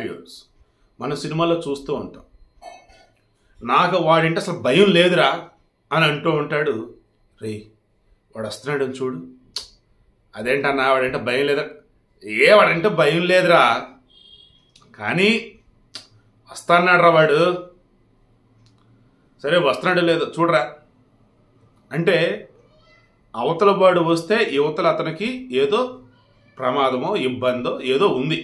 Viewers, మన సినిమాలో చూస్తూ ఉంటాం, నాకు వాడింటే అసలు భయం లేదురా అని అంటూ ఉంటాడు. రే వాడు వస్తున్నాడు అని చూడు, అదేంటన్నా వాడంటే భయం లేదా? వాడంటే భయం లేదురా, కానీ వస్తాన్నాడు రా వాడు. సరే వస్తున్నాడు లేదు చూడరా అంటే, అవతల వాడు వస్తే యువతల అతనికి ఏదో ప్రమాదమో ఇబ్బందో ఏదో ఉంది.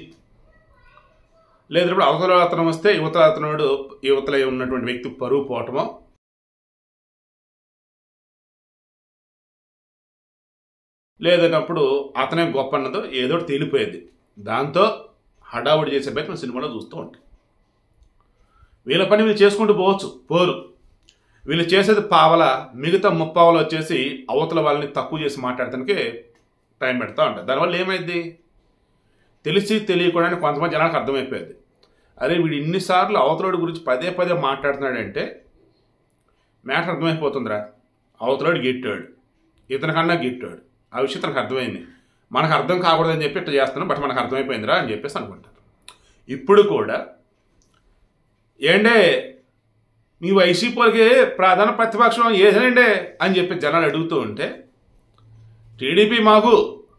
లేదప్పుడు అవతల అతను వస్తే యువతల ఉన్నటువంటి వ్యక్తి పరువు పోవటమో, లేదన్నప్పుడు అతనే గొప్ప అన్నదో ఏదో తేలిపోయేది. దాంతో హడావుడి చేసే బయట మన సినిమాలో చూస్తూ ఉంటాం. వీళ్ళ పని వీళ్ళు చేసుకుంటూ పోరు. వీళ్ళు చేసేది పావల, మిగతా ముప్పావల వచ్చేసి అవతల వాళ్ళని తక్కువ చేసి మాట్లాడటానికి టైం పెడతా ఉంటారు. దానివల్ల ఏమైంది, తెలిసి తెలియకుండా కొంతమంది జనాలకు అర్థమైపోయింది, అరే వీడు ఇన్నిసార్లు అవతలోడి గురించి పదే పదే మాట్లాడుతున్నాడంటే మ్యాటర్ అర్థమైపోతుందిరా, అవతలోడు గిట్టాడు, ఇతనికన్నా గిట్టాడు, ఆ విషయం తనకు అర్థమైంది, మనకు అర్థం కాకూడదని చెప్పి ఇట్లా చేస్తున్నాం, బట్ మనకు అర్థమైపోయిందిరా అని చెప్పేసి అనుకుంటారు. ఇప్పుడు కూడా ఏండే మీ వైసీపీకి ప్రధాన ప్రతిపక్షం ఏదండే అని చెప్పి జనాలు అడుగుతూ ఉంటే టీడీపీ మాకు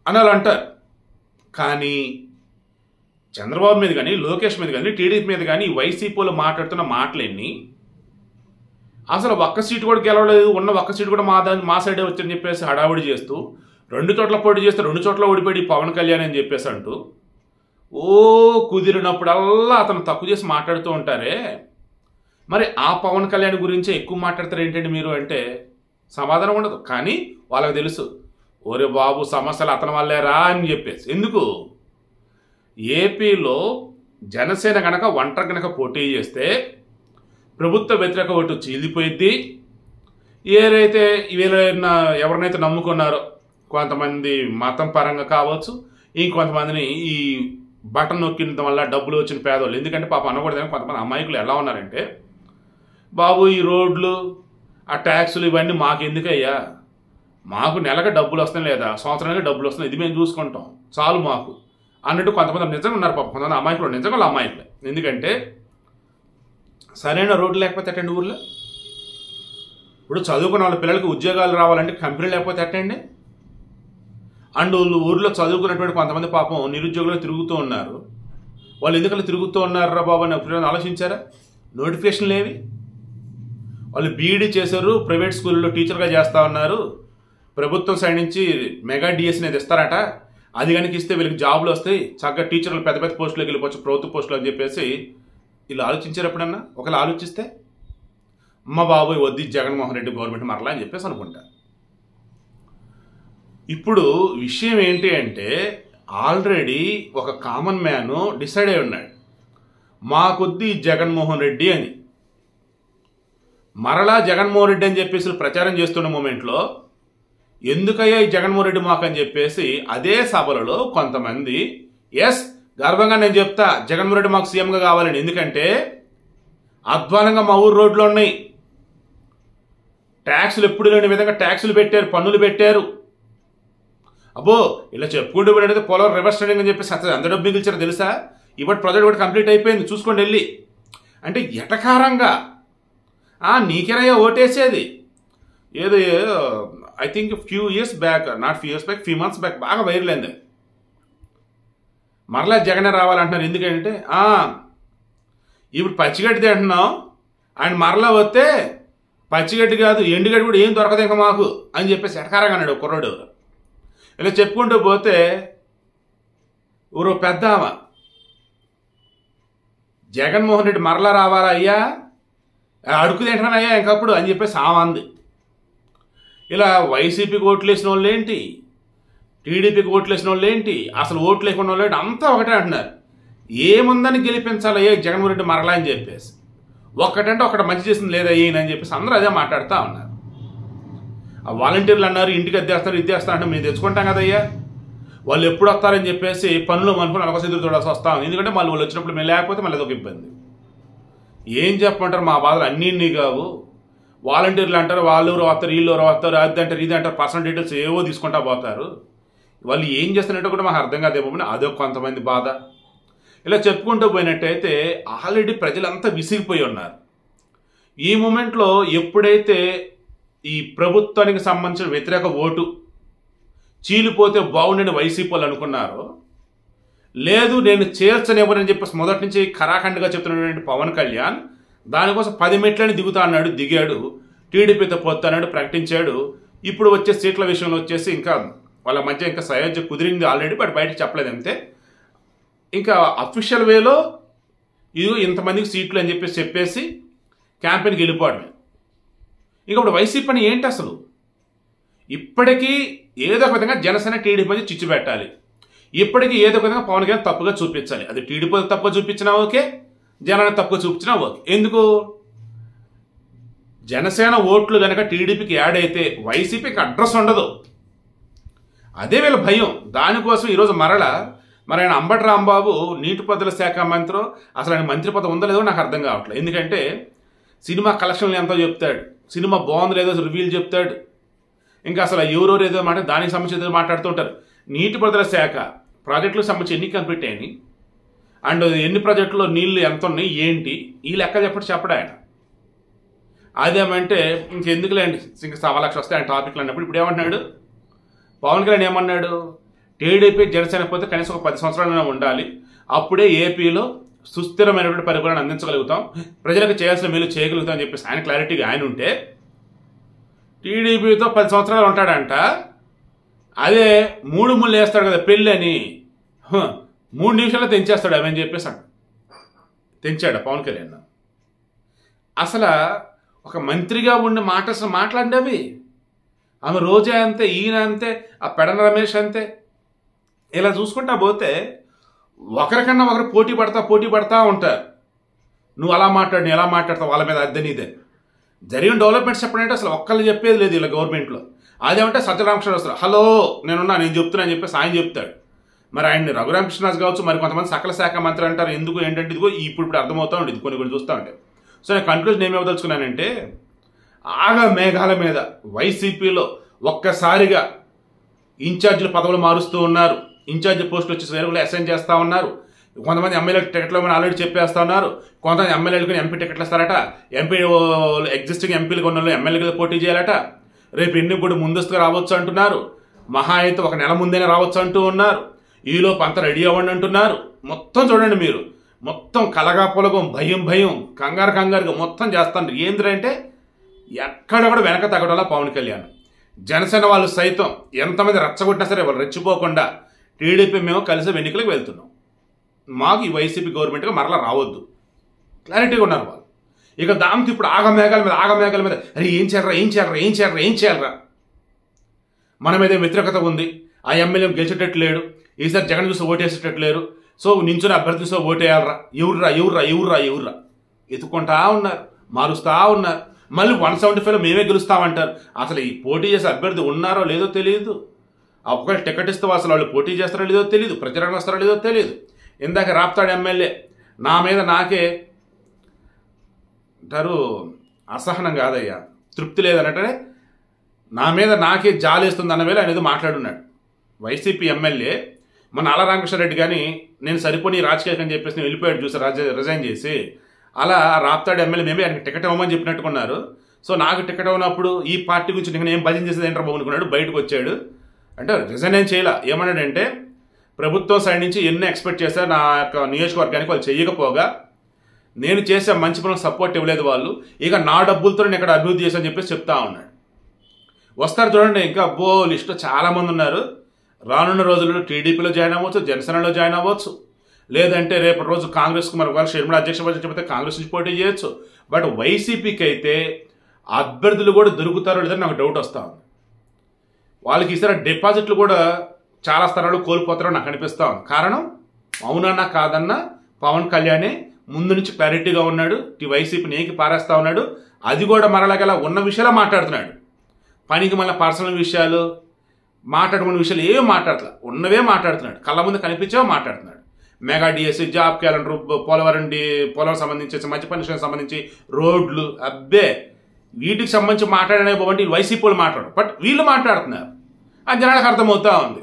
అని వాళ్ళు అంటారు. కానీ చంద్రబాబు మీద కానీ, లోకేష్ మీద కానీ, టీడీపీ మీద కానీ వైసీపీలో మాట్లాడుతున్న మాటలన్నీ అసలు ఒక్క సీటు కూడా గెలవలేదు, ఉన్న ఒక్క సీటు కూడా మా సైడే వచ్చని చెప్పేసి హడావుడి చేస్తూ 2 చోట్ల పోటీ చేస్తే 2 చోట్ల ఓడిపోయి పవన్ కళ్యాణ్ అని చెప్పేసి అంటూ కుదిరినప్పుడల్లా అతను తక్కువ చేసి మాట్లాడుతూ ఉంటారే. మరి ఆ పవన్ కళ్యాణ్ గురించే ఎక్కువ మాట్లాడతారు ఏంటండి మీరు అంటే సమాధానం ఉండదు. కానీ వాళ్ళకి తెలుసు, ఓరే బాబు సమస్యలు అతని వల్లే రా అని చెప్పేసి. ఎందుకు, ఏపీలో జనసేన గనక ఒంటరి గనక పోటీ చేస్తే ప్రభుత్వ వ్యతిరేక ఓటు చీలిపోయిద్ది. ఏదైతే వీళ్ళైనా ఎవరినైతే నమ్ముకున్నారో, కొంతమంది మతం పరంగా కావచ్చు, ఇంకొంతమందిని ఈ బటన్ నొక్కిన వల్ల డబ్బులు వచ్చిన పేదవాళ్ళు, ఎందుకంటే పాప అనకూడదని కొంతమంది అమాయకులు ఎలా ఉన్నారంటే, బాబు ఈ రోడ్లు ఆ ట్యాక్సులు ఇవన్నీ మాకు ఎందుకయ్యా, మాకు నెలకు డబ్బులు వస్తాయి లేదా సంవత్సరానికి డబ్బులు వస్తున్నాయి, ఇది మేము చూసుకుంటాం చాలు మాకు అన్నట్టు కొంతమంది నిజంగా ఉన్నారు పాప. కొంతమంది అమాయకులు నిజంగా అమాయకులే. ఎందుకంటే సరైన రోడ్లు లేకపోతే ఎట్టండి ఊర్లో. ఇప్పుడు చదువుకున్న వాళ్ళ పిల్లలకి ఉద్యోగాలు రావాలంటే కంపెనీ లేకపోతే ఎట్టండి. అండ్ ఊర్లో చదువుకున్నటువంటి కొంతమంది పాపం నిరుద్యోగులు తిరుగుతూ ఉన్నారు. వాళ్ళు ఎందుకలా తిరుగుతూ ఉన్నారా బాబు అని ఎప్పుడైనా ఆలోచించారా? నోటిఫికేషన్లు ఏవి? వాళ్ళు బీఈడీ చేశారు, ప్రైవేట్ స్కూల్లో టీచర్గా చేస్తూ ఉన్నారు, ప్రభుత్వం సైడ్ నుంచి మెగా డిఎస్సీ అనేది ఇస్తారట, అది కనుక ఇస్తే వీళ్ళకి జాబులు వస్తాయి, చక్కగా టీచర్లు పెద్ద పెద్ద పోస్టులోకి వెళ్ళిపోవచ్చు, ప్రభుత్వ పోస్టులు అని చెప్పేసి వీళ్ళు ఆలోచించారు ఎప్పుడన్నా? ఒకవేళ ఆలోచిస్తే అమ్మ బాబోయ్ వద్ది జగన్మోహన్ రెడ్డి గవర్నమెంట్ మరలా అని చెప్పేసి అనుకుంటారు. ఇప్పుడు విషయం ఏంటి అంటే, ఆల్రెడీ ఒక కామన్ మ్యాన్ డిసైడ్ అయి ఉన్నాడు, మాకొద్ది జగన్మోహన్ రెడ్డి అని. మరలా జగన్మోహన్ రెడ్డి అని చెప్పేసి ప్రచారం చేస్తున్న మూమెంట్లో ఎందుకయ్యా ఈ జగన్మోహన్ రెడ్డి మాకు అని చెప్పేసి అదే సభలలో కొంతమంది ఎస్ గర్వంగా నేను చెప్తా జగన్మోహన్ రెడ్డి మాకు సీఎంగా కావాలని, ఎందుకంటే అధ్వానంగా మా ఊరు రోడ్లు ఉన్నాయి, ట్యాక్సులు ఎప్పుడు లేని విధంగా ట్యాక్సులు పెట్టారు, పన్నులు పెట్టారు. అబ్బో ఇలా చెప్పుకుంటూ పోయినట్టు పోలవరం రివర్స్ స్టేడింగ్ అని చెప్పేసి ఎంత డబ్బు మిగిల్చారో తెలుసా? ఇప్పటి ప్రాజెక్ట్ కూడా కంప్లీట్ అయిపోయింది, చూసుకోండి వెళ్ళి. అంటే ఎటకారంగా నీకెనయ్యా ఓటేసేది ఏదో I think few months back బాగా వైరల్ అయింది. మరలా జగనే రావాలంటున్నారు. ఎందుకంటే ఇప్పుడు పచ్చిగడ్డిది అంటున్నాం, ఆయన మరలా వస్తే పచ్చిగడ్డి కాదు ఎండుగడ్డి కూడా ఏం దొరకదు ఇంకా మాకు అని చెప్పేసి ఎటకారంగా అన్నాడు కుర్రాడు. ఇలా చెప్పుకుంటూ పోతే ఊరో పెద్ద జగన్మోహన్ రెడ్డి మరలా రావాలా అయ్యా, అడుగుదేంటనయ్యా ఇంకప్పుడు అని చెప్పేసి అంది. ఇలా వైసీపీకి ఓట్లు వేసిన వాళ్ళు ఏంటి, టీడీపీకి ఓట్లు వేసిన వాళ్ళు ఏంటి, అసలు ఓట్లు లేకుండా వాళ్ళు ఏంటి, అంతా ఒకటే అంటున్నారు. ఏముందని గెలిపించాలయ్యా జగన్మోహన్ రెడ్డి మరలా అని చెప్పేసి. ఒక్కటంటే ఒకటి మంచి చేసింది లేదా అని చెప్పేసి అందరూ అదే మాట్లాడుతూ ఉన్నారు. ఆ వాలంటీర్లు అన్నారు ఇంటికి అద్దెస్తారు ఇద్దేస్తా అంటే మేము తెచ్చుకుంటాం కదయ్యా, వాళ్ళు ఎప్పుడు వస్తారని చెప్పేసి పనులు అనుకుని అలవస ఎదురు చూడాల్సి వస్తాం. ఎందుకంటే మళ్ళీ వాళ్ళు వచ్చినప్పుడు మేము లేకపోతే మళ్ళీ అదొక ఇబ్బంది. ఏం చెప్పమంటారు, మా బాధలు అన్నీ కావు. వాలంటీర్లు అంటారు వాళ్ళు ఎవరు వస్తారు వీళ్ళు ఎవరు వస్తారు, అది అంటారు ఇది అంటారు, పర్సనల్ డీటెయిల్స్ ఏవో తీసుకుంటా పోతారు. వాళ్ళు ఏం చేస్తున్నట్టు కూడా మాకు అర్థం కాదేమో, అదొక కొంతమంది బాధ. ఇలా చెప్పుకుంటూ పోయినట్టయితే ఆల్రెడీ ప్రజలంతా విసిగిపోయి ఉన్నారు. ఈ మూమెంట్లో ఎప్పుడైతే ఈ ప్రభుత్వానికి సంబంధించిన వ్యతిరేక ఓటు చీలిపోతే బాగుండని వైసీపీ వాళ్ళు అనుకున్నారో, లేదు నేను చేర్చనివ్వనని చెప్పేసి మొదటి నుంచి ఖరాఖండిగా చెప్తున్నటువంటి పవన్ కళ్యాణ్ దానికోసం 10 మెట్లని దిగుతా అన్నాడు, దిగాడు. టీడీపీతో పొత్తన్నాడు, ప్రకటించాడు. ఇప్పుడు వచ్చే సీట్ల విషయంలో వచ్చేసి ఇంకా వాళ్ళ మధ్య ఇంకా సయోధ్య కుదిరింది ఆల్రెడీ, బట్ బయటకు చెప్పలేదు అంతే. ఇంకా అఫీషియల్ వేలో ఇది ఇంతమందికి సీట్లు అని చెప్పేసి క్యాంపెయిన్కి వెళ్ళిపోవడమే. ఇంక ఇప్పుడు వైసీపీ పని ఏంటి అసలు? ఇప్పటికీ ఏదో ఒక విధంగా జనసేన టీడీపీ మధ్య చిచ్చు పెట్టాలి. ఇప్పటికీ ఏదో ఒక విధంగా పవన్ కళ్యాణ్ తప్పుగా చూపించాలి. అది టీడీపీ తప్పుగా చూపించినా ఓకే, జనాన్ని తప్పుగా చూపించినా ఓకే. ఎందుకు? జనసేన ఓట్లు కనుక టీడీపీకి యాడ్ అయితే వైసీపీకి అడ్రస్ ఉండదు. అదే వీళ్ళ భయం. దానికోసం ఈరోజు మరి ఆయన అంబటి రాంబాబు నీటిపారుదల శాఖ మంత్రి, అసలు ఆయన మంత్రి పదవి ఉందో లేదో నాకు అర్థం కావట్లేదు. ఎందుకంటే సినిమా కలెక్షన్లు ఎంతో చెప్తాడు, సినిమా బాగుంది లేదో రివ్యూలు చెప్తాడు, ఇంకా అసలు ఎవరెవరు ఏదో మాట దానికి సంబంధించి మాట్లాడుతుంటారు. నీటిపారుదల శాఖ ప్రాజెక్టులకు సంబంధించి ఎన్ని కంప్లీట్ అయినాయి అండ్ ఎన్ని ప్రాజెక్టులో నీళ్లు ఎంత ఉన్నాయి ఏంటి ఈ లెక్క చెప్పడం ఆయన. అదేమంటే ఇంకెందుకులేండి, ఇంక 1.25 లక్షలు వస్తాయి ఆయన టాపిక్లు అన్నప్పుడు. ఇప్పుడు ఏమంటున్నాడు పవన్ కళ్యాణ్? ఏమన్నాడు? టీడీపీ జనసేన పోతే కనీసం ఒక 10 సంవత్సరాలైనా ఉండాలి, అప్పుడే ఏపీలో సుస్థిరమైనటువంటి పరిపాలన అందించగలుగుతాం, ప్రజలకు చేయాల్సిన మేలు చేయగలుగుతాం అని చెప్పేసి ఆయన క్లారిటీగా ఆయన ఉంటే, టీడీపీతో 10 సంవత్సరాలు ఉంటాడంట. అదే 3 ముళ్ళు వేస్తాడు కదా పెళ్ళి అని, 3 నిమిషాల్లో తెంచేస్తాడు అవి అని చెప్పేసి తెంచాడు పవన్ కళ్యాణ్. అసలు ఒక మంత్రిగా ఉండి మాట్లాడినవి ఆమె రోజా అంతే, ఈయన అంతే, ఆ పెడన రమేష్ అంతే. ఇలా చూసుకుంటా పోతే ఒకరికన్నా ఒకరు పోటీ పడతా ఉంటారు. నువ్వు అలా మాట్లాడు, నేను ఎలా మాట్లాడతావు, వాళ్ళ మీద అద్దెనిదే. జరిగిన డెవలప్మెంట్స్ చెప్పడంటే అసలు ఒక్కళ్ళు చెప్పేది లేదు ఇలా గవర్నమెంట్లో. అదేమంటే సత్యరామకృష్ణ వస్తారు, హలో నేను చెప్తున్నా అని చెప్పేసి ఆయన చెప్తాడు. మరి ఆయన్ని రఘురామకృష్ణరాజు కావచ్చు, మరి కొంతమంది సకల శాఖ మంత్రి అంటారు. ఎందుకు ఏంటంటే ఇదిగో ఇప్పుడు అర్థమవుతూ ఉండేది కొన్ని చూస్తూ ఉంటాయి. సో నేను కన్క్లూజన్ ఏమి ఇవ్వదలుచుకున్నానంటే, ఆగా మేఘాల మీద వైసీపీలో ఒక్కసారిగా ఇన్ఛార్జీల పదవులు మారుస్తూ ఉన్నారు, ఇన్ఛార్జి పోస్టులు వచ్చి వేరే అసైన్ చేస్తూ ఉన్నారు. కొంతమంది ఎమ్మెల్యేలకు టికెట్లు ఆల్రెడీ చెప్పేస్తా ఉన్నారు. కొంతమంది ఎమ్మెల్యేలకు ఎంపీ టికెట్లు ఇస్తారట, ఎంపీ ఎగ్జిస్టింగ్ ఎంపీలు కొన్ని ఎమ్మెల్యేలు పోటీ చేయాలట. రేపు ఎన్ని కూడా ముందస్తుగా రావచ్చు అంటున్నారు, మహా అయితే 1 నెల ముందేనే రావచ్చు అంటూ ఉన్నారు. ఈలోపు అంతా రెడీ అవ్వండి అంటున్నారు. మొత్తం చూడండి మీరు, మొత్తం కలగా పొలగం, భయం కంగారుగా మొత్తం చేస్తాను. ఏంటంటే ఎక్కడ కూడా వెనక తగ్గడంలా పవన్ కళ్యాణ్. జనసేన వాళ్ళు సైతం ఎంతమంది రెచ్చగొట్టినా సరే వాళ్ళు రెచ్చిపోకుండా టీడీపీ మేము కలిసి ఎన్నికలకు వెళ్తున్నాం, మాకు ఈ వైసీపీ గవర్నమెంట్గా మరలా రావద్దు, క్లారిటీగా ఉన్నారు వాళ్ళు. ఇక దాంతో ఇప్పుడు ఆగమేఘాల మీద అరే ఏం చేయాలరా, మన మీద వ్యతిరేకత ఉంది, ఆ ఎమ్మెల్యే గెలిచేటట్టు లేడు, ఈసారి జగన్ చూసి ఓటేసేటట్టు లేరు, సో నించుని అభ్యర్థి చూసి ఓటేయాలరా, ఎవర్రా ఎత్తుకుంటా ఉన్నారు, మారుస్తూ ఉన్నారు. మళ్ళీ 175లో మేమే గెలుస్తామంటారు. అసలు ఈ పోటీ చేసే అభ్యర్థి ఉన్నారో లేదో తెలియదు. ఒకవేళ టికెట్ ఇస్తే అసలు వాళ్ళు పోటీ చేస్తారో లేదో తెలియదు, ప్రచారం వస్తారో లేదో తెలియదు. ఇందాక రాప్తాడు ఎమ్మెల్యే నా మీద నాకే అంటారు, అసహనం కాదయ్యా, తృప్తి లేదన్నట్టే నా మీద నాకే జాలేస్తుంది అన్న వేళ ఆయన ఏదో మాట్లాడున్నాడు. వైసీపీ ఎమ్మెల్యే మన ఆల రామకృష్ణారెడ్డి కానీ నేను సరిపోని రాజకీయం అని చెప్పేసి వెళ్ళిపోయాడు చూసి రిజైన్ చేసి. అలా రాప్తాడు ఎమ్మెల్యే మేమే ఆయనకి టికెట్ ఇవ్వమని చెప్పినట్టుకున్నారు. సో నాకు టికెట్ ఇవ్వనప్పుడు ఈ పార్టీ గురించి నేను ఏం భజన చేసేది ఏంటో బాగునుకున్నాడు, బయటకు వచ్చాడు. అంటే రిజైన్ ఏం చేయాల, ఏమన్నాడంటే ప్రభుత్వం సైడ్ నుంచి ఎన్నో ఎక్స్పెక్ట్ చేశారు నా యొక్క నియోజకవర్గానికి, వాళ్ళు చేయకపోగా నేను చేసే మంచి పనులకు సపోర్ట్ ఇవ్వలేదు వాళ్ళు, ఇక నా డబ్బులతో నేను ఇక్కడ అభివృద్ధి చేశాను చెప్పేసి చెప్తా ఉన్నాడు. వస్తారు చూడండి, ఇంకా లిస్టులో చాలామంది ఉన్నారు. రానున్న రోజుల్లో టీడీపీలో జాయిన్ అవ్వచ్చు, జనసేనలో జాయిన్ అవ్వచ్చు, లేదంటే రేపటి రోజు కాంగ్రెస్కు మరి ఒకవేళ షర్మిల అధ్యక్ష చెప్తే కాంగ్రెస్ నుంచి పోటీ చేయొచ్చు. బట్ వైసీపీకి అయితే అభ్యర్థులు కూడా దొరుకుతారో లేదని నాకు డౌట్ వస్తూ ఉంది. వాళ్ళకి ఈసారి డిపాజిట్లు కూడా చాలా స్థలాలు కోల్పోతారో నాకు అనిపిస్తూ ఉంది. కారణం అవునన్నా కాదన్నా పవన్ కళ్యాణే ముందు నుంచి క్లారిటీగా ఉన్నాడు, వైసీపీని ఏకి పారేస్తా ఉన్నాడు. అది కూడా మరలాగలా ఉన్న విషయాలు మాట్లాడుతున్నాడు. పనికి మళ్ళీ పర్సనల్ విషయాలు మాట్లాడుకున్న విషయాలు ఏమీ మాట్లాడట్లా, ఉన్నవే మాట్లాడుతున్నాడు. కళ్ళ ముందు కనిపించేవో మాట్లాడుతున్నాడు. Mega DSC, job calendar, Polavaram సంబంధించి, మధ్య పనిషన్కి సంబంధించి, రోడ్లు, అబ్బే వీటికి సంబంధించి మాట్లాడనే బాగుంటే వైసీపీ వాళ్ళు మాట్లాడు, బట్ వీళ్ళు మాట్లాడుతున్నారు. ఆ జనాలకు అర్థమవుతా ఉంది.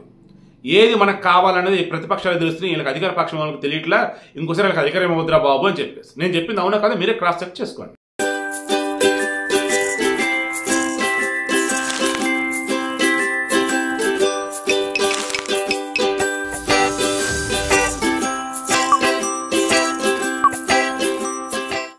ఏది మనకు కావాలనేది ప్రతిపక్షాలు తెలుస్తుంది, వీళ్ళకి అధికార పక్షం వాళ్ళకి తెలియట్లా, ఇంకోసారి వీళ్ళకి అధికారం ఇవ్వద్దురా బాబు అని చెప్పేసి. నేను చెప్పింది అవునా కదా, మీరే క్రాస్ చెక్ చేసుకోండి.